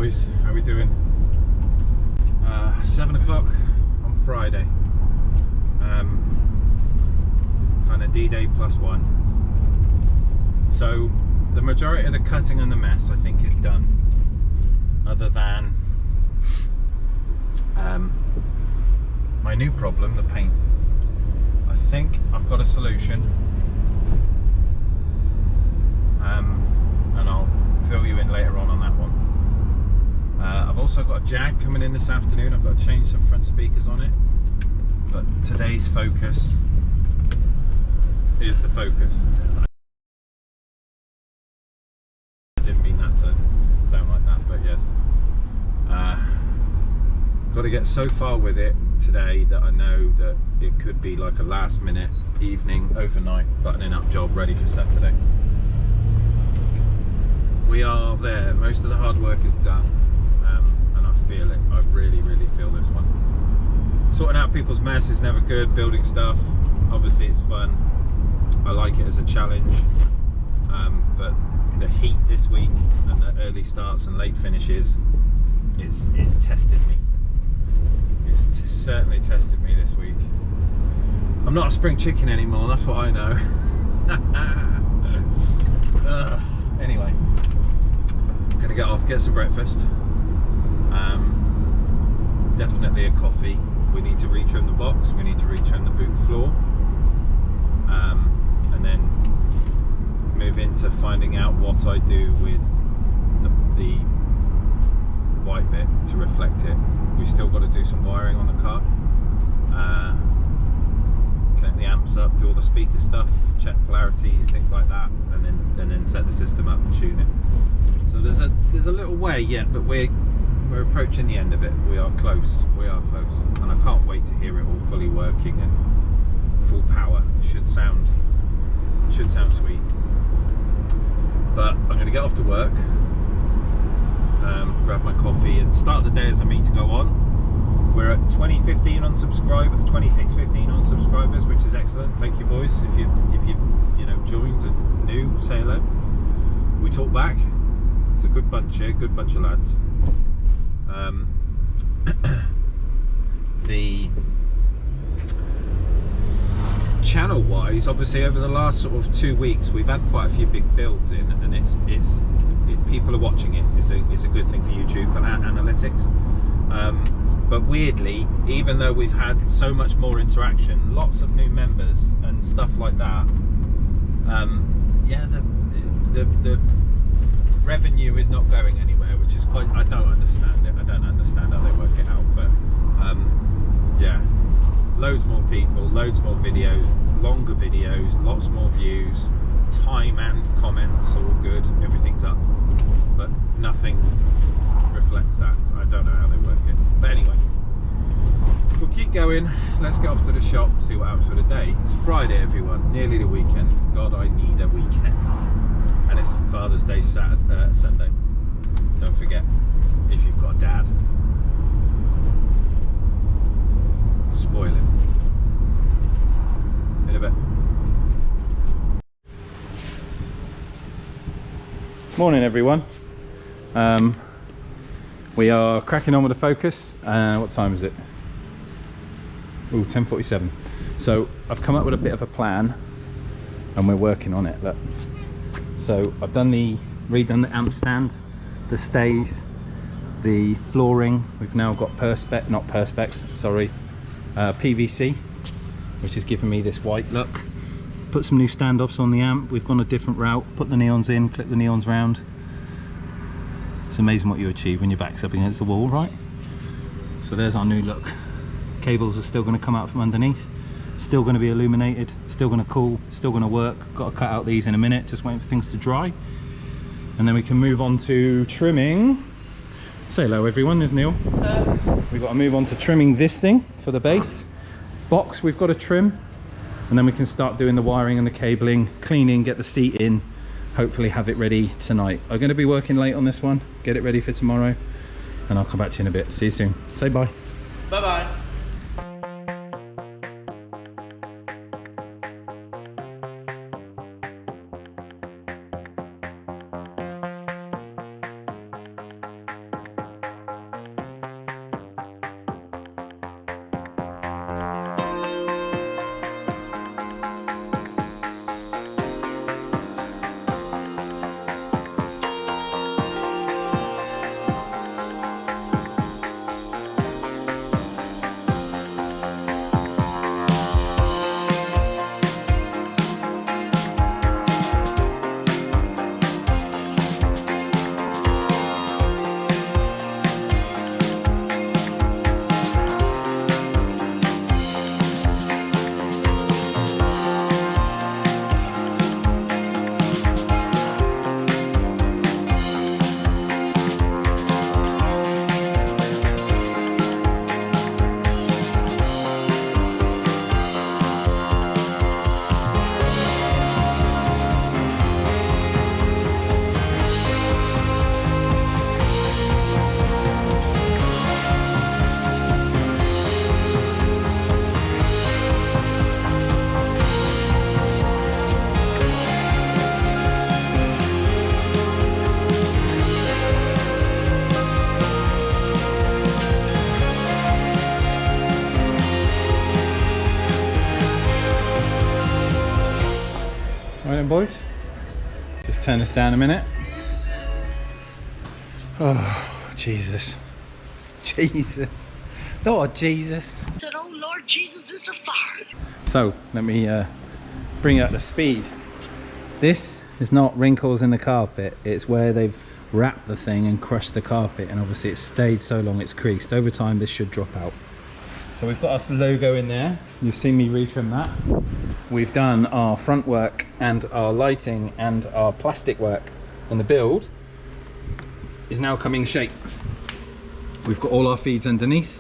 boys, how we doing? 7 o'clock on Friday. Kind of D-Day +1. So the majority of the cutting and the mess I think is done, other than my new problem, the paint. I think I've got a solution, and I'll fill you in later on that one. I've also got a Jag coming in this afternoon. I've got to change some front speakers on it, but today's focus is the Focus. I didn't mean that to sound like that, but yes. Got to get so far with it today that I know that it could be like a last minute, evening, overnight buttoning up job ready for Saturday. We are there. Most of the hard work is done, and I feel it. I really feel this one. Sorting out people's mess is never good. Building stuff, obviously it's fun. I like it as a challenge, but the heat this week and the early starts and late finishes, it's tested me. It's certainly tested me this week. I'm not a spring chicken anymore, that's what I know. Anyway, I'm gonna get off, get some breakfast. Definitely a coffee. We need to retrim the box, we need to retrim the boot floor, and then move into finding out what I do with the white bit to reflect it. We've still got to do some wiring on the car, connect the amps up, do all the speaker stuff, check polarities, things like that, and then set the system up and tune it. So there's a little way yet, but we're approaching the end of it. We are close, and I can't wait to hear it all fully working and full power. It should sound sweet. But I'm going to get off to work, grab my coffee and start the day as I mean to go on. We're at 2015 on subscribers, 2615 on subscribers, which is excellent. Thank you, boys. If you joined and new, say hello. We talk back. It's a good bunch here, good bunch of lads. The channel wise, obviously over the last sort of 2 weeks we've had quite a few big builds in, and people are watching it. It's a good thing for YouTube and analytics. But weirdly, even though we've had so much more interaction, lots of new members and stuff like that, yeah, the revenue is not going anywhere, which is quite, I don't understand it. I don't understand how they work it out, but yeah, loads more people, loads more videos, longer videos, lots more views, time and comments, all good, everything's up, but nothing reflects that. I don't know how they work it, but anyway, we'll keep going. Let's get off to the shop, see what happens for the day. It's Friday, everyone, nearly the weekend. God, I need a weekend. And it's Father's Day Sunday. Don't forget, if you've got a dad, spoil him. In a bit. Morning, everyone. We are cracking on with the Focus. What time is it? Oh, 10:47. So I've come up with a bit of a plan, and we're working on it. Look. So I've redone the amp stand, the stays, the flooring. We've now got PVC, which has given me this white look. Put some new standoffs on the amp. We've gone a different route, put the neons in, clip the neons round. It's amazing what you achieve when your back's up against the wall, right? So there's our new look. Cables are still going to come out from underneath, still going to be illuminated, still going to cool, still going to work. Got to cut out these in a minute, just waiting for things to dry, and then we can move on to trimming. Say hello, everyone. There's Neil. We've got to move on to trimming this thing for the base box. We've got to trim, and then we can start doing the wiring and the cabling, cleaning, get the seat in, hopefully have it ready tonight. I'm going to be working late on this one, get it ready for tomorrow, and I'll come back to you in a bit. See you soon. Say bye. Bye bye. Turn this down a minute. Oh, Jesus. Jesus. Oh, Jesus. Said, oh Lord Jesus, it's a fire. So, let me bring it up to speed. This is not wrinkles in the carpet. It's where they've wrapped the thing and crushed the carpet, and obviously it's stayed so long it's creased. Over time, this should drop out. So we've got our logo in there. You've seen me retrim that. We've done our front work and our lighting and our plastic work, and the build is now coming shape. We've got all our feeds underneath,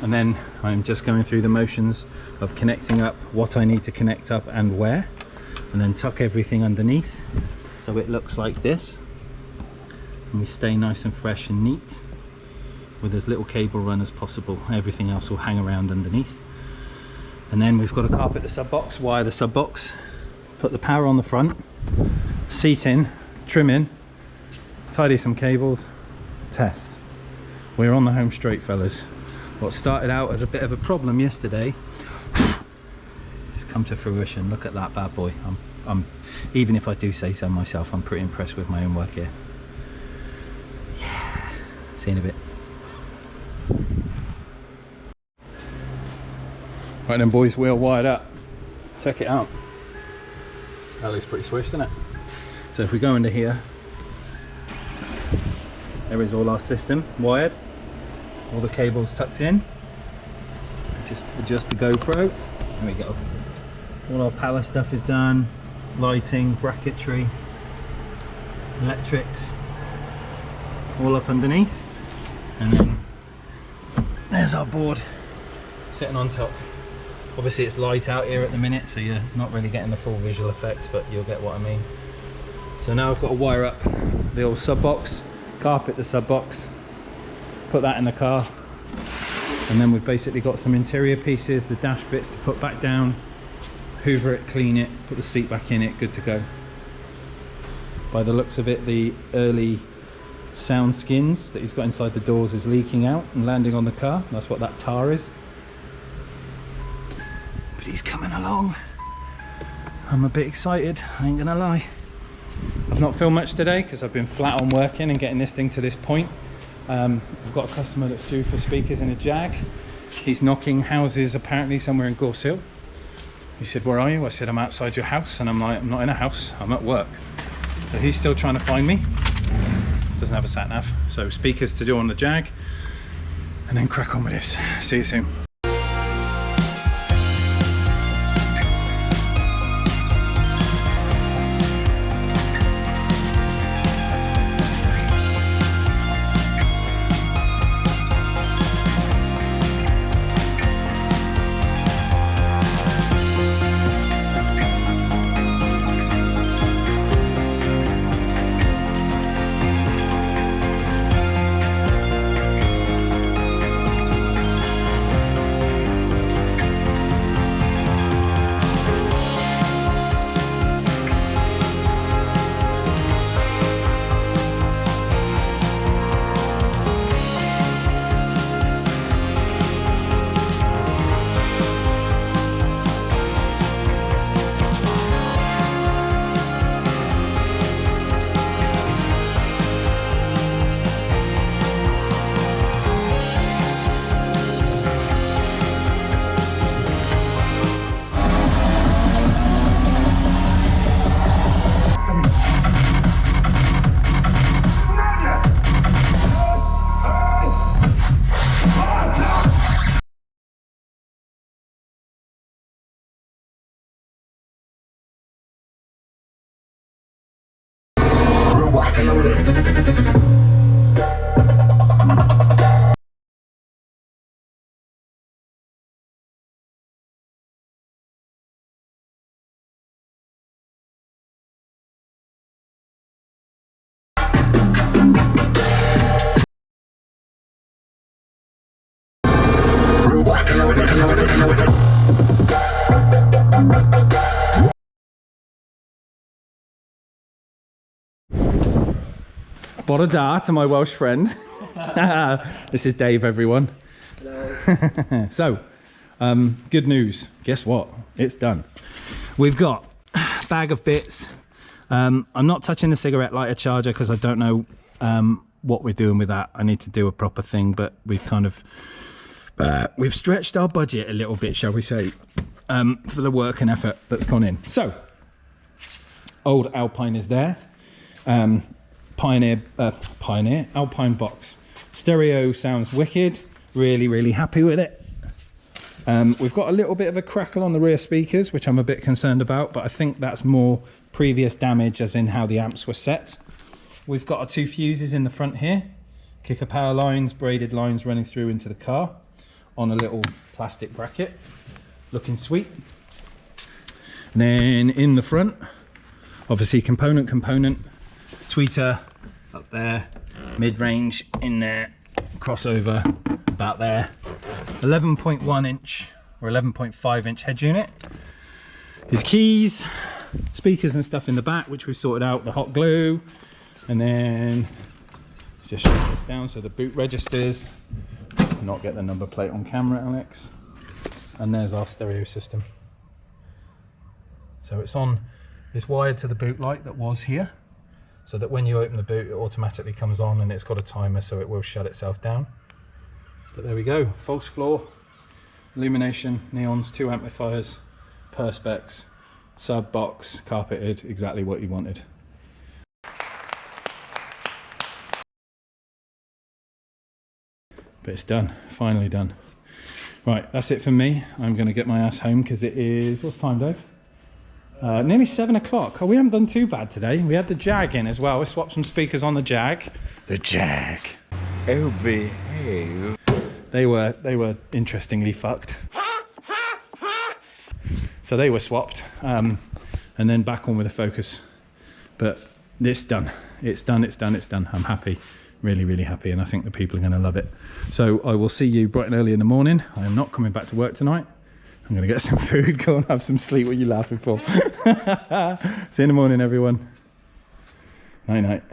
and then I'm just going through the motions of connecting up what I need to connect up and where, and then tuck everything underneath so it looks like this, and we stay nice and fresh and neat with as little cable run as possible. Everything else will hang around underneath. And then we've got to carpet the sub box, wire the sub box, put the power on the front, seat in, trim in, tidy some cables, test. We're on the home straight, fellas. What started out as a bit of a problem yesterday has come to fruition. Look at that bad boy. I'm even if I do say so myself, I'm pretty impressed with my own work here. Yeah, see you in a bit. Right then, boys, we're wired up. Check it out. That looks pretty swish, doesn't it? So if we go into here, there is all our system wired, all the cables tucked in. Just adjust the GoPro. There we go. All our power stuff is done. Lighting, bracketry, electrics, all up underneath. And then there's our board sitting on top. Obviously it's light out here at the minute, so you're not really getting the full visual effect, but you'll get what I mean. So now I've got to wire up the old sub box, carpet the sub box, put that in the car, and then we've basically got some interior pieces, the dash bits to put back down, hoover it, clean it, put the seat back in it, good to go. By the looks of it, the early sound skins that he's got inside the doors is leaking out and landing on the car. That's what that tar is. But he's coming along. I'm a bit excited, I ain't gonna lie. I've not filmed much today because I've been flat on working and getting this thing to this point. I've got a customer that's due for speakers in a Jag. He's knocking houses apparently somewhere in Gorse Hill. He said, where are you? I said, I'm outside your house. And I'm like, I'm not in a house, I'm at work. So he's still trying to find me. Doesn't have a sat nav. So speakers to do on the Jag, and then crack on with this. See you soon. Bore da to my Welsh friend. This is Dave, everyone. Hello. So, good news. Guess what? It's done. We've got a bag of bits. I'm not touching the cigarette lighter charger because I don't know what we're doing with that. I need to do a proper thing, but we've kind of we've stretched our budget a little bit, shall we say, for the work and effort that's gone in. So old Alpine is there. Pioneer Alpine box. Stereo sounds wicked. Really happy with it. We've got a little bit of a crackle on the rear speakers, which I'm a bit concerned about, but I think that's more previous damage, as in how the amps were set. We've got our 2 fuses in the front here, kicker power lines, braided lines running through into the car on a little plastic bracket, looking sweet. And then in the front, obviously component, tweeter up there, mid-range in there, crossover about there, 11.1 inch or 11.5 inch head unit. His keys, speakers and stuff in the back, which we've sorted out, the hot glue, and then just shut this down so the boot registers. Not get the number plate on camera, Alex. And there's our stereo system. So it's wired to the boot light that was here, so that when you open the boot it automatically comes on, and it's got a timer so it will shut itself down. But there we go, false floor, illumination, neons, 2 amplifiers, perspex, sub box, carpeted, exactly what you wanted. But it's done, finally done. Right, that's it for me. I'm going to get my ass home because it is, what's time, Dave? Nearly 7 o'clock. Oh, we haven't done too bad today. We had the Jag in as well. We swapped some speakers on the Jag. The Jag. Oh, behave. They were interestingly fucked. So they were swapped, and then back on with the Focus. But it's done. It's done. I'm happy. Really happy, and I think the people are going to love it. So I will see you bright and early in the morning. I am not coming back to work tonight. I'm going to get some food, go and have some sleep. What are you laughing for? See you in the morning, everyone. Night.